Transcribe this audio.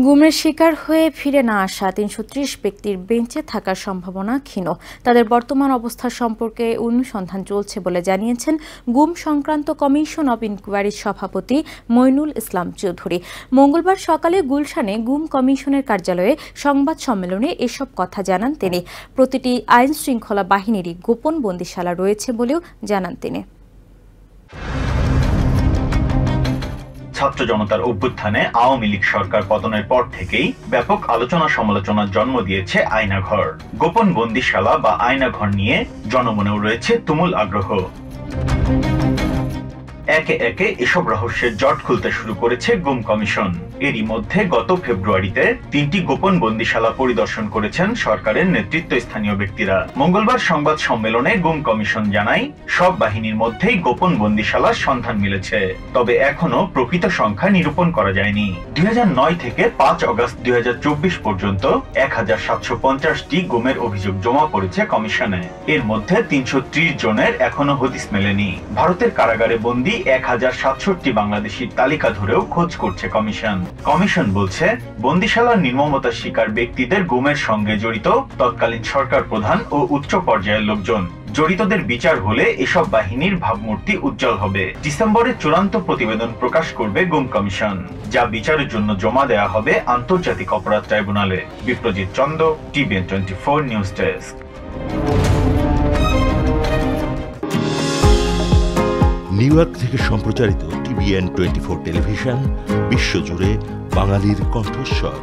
গুমের শিকার হয়ে ফিরে না আসা ৩৩০ ব্যক্তির বেঁচে থাকার সম্ভাবনা ক্ষীণ। তাদের বর্তমান অবস্থা সম্পর্কে অনুসন্ধান চলছে বলে জানিয়েছেন গুম সংক্রান্ত কমিশন অব ইনকোয়ারির সভাপতি মইনুল ইসলাম চৌধুরী। মঙ্গলবার সকালে গুলশানে গুম কমিশনের কার্যালয়ে সংবাদ সম্মেলনে এসব কথা জানান তিনি। প্রতিটি আইন শৃঙ্খলা বাহিনীরই গোপন বন্দিশালা রয়েছে বলেও জানান তিনি। ছাত্র জনতার অভ্যুত্থানে আওয়ামী লীগ সরকার পতনের পর থেকেই ব্যাপক আলোচনা সমালোচনার জন্ম দিয়েছে আয়নাঘর। গোপন বন্দিশালা বা আয়নাঘর নিয়ে জনমনেও রয়েছে তুমুল আগ্রহ। একে একে এসব রহস্যের জট খুলতে শুরু করেছে গুম কমিশন। এরই মধ্যে গত ফেব্রুয়ারিতে 3টি গোপন বন্দিশালা পরিদর্শন করেছেন সরকারের নেতৃত্বস্থানীয় ব্যক্তিরা। মঙ্গলবার সংবাদ সম্মেলনে গুম কমিশন জানায়, সব বাহিনীর মধ্যেই গোপন বন্দিশালার সন্ধান মিলেছে, তবে এখনো প্রকৃত সংখ্যা নিরূপণ করা যায়নি। 2009 থেকে 5 আগস্ট 2024 পর্যন্ত 1750টি গুমের অভিযোগ জমা পড়েছে কমিশনে। এর মধ্যে 330 জনের এখনো হদিস মেলেনি। ভারতের কারাগারে বন্দী 1067টি বাংলাদেশির তালিকা ধরেও খোঁজ করছে কমিশন। কমিশন বলছে, বন্দিশালার নির্মমতার শিকার ব্যক্তিদের গুমের সঙ্গে জড়িত তৎকালীন সরকার প্রধান ও উচ্চ পর্যায়ের লোকজন। জড়িতদের বিচার হলে এসব বাহিনীর ভাবমূর্তি উজ্জ্বল হবে। ডিসেম্বরে চূড়ান্ত প্রতিবেদন প্রকাশ করবে গুম কমিশন, যা বিচারের জন্য জমা দেয়া হবে আন্তর্জাতিক অপরাধ ট্রাইব্যুনালে। Biprajit Chanda, TVN 24 news desk. New York থেকে সম্প্রচারিত টিভিএন 24 টেলিভিশন বিশ্বজুড়ে বাঙালির কণ্ঠস্বর।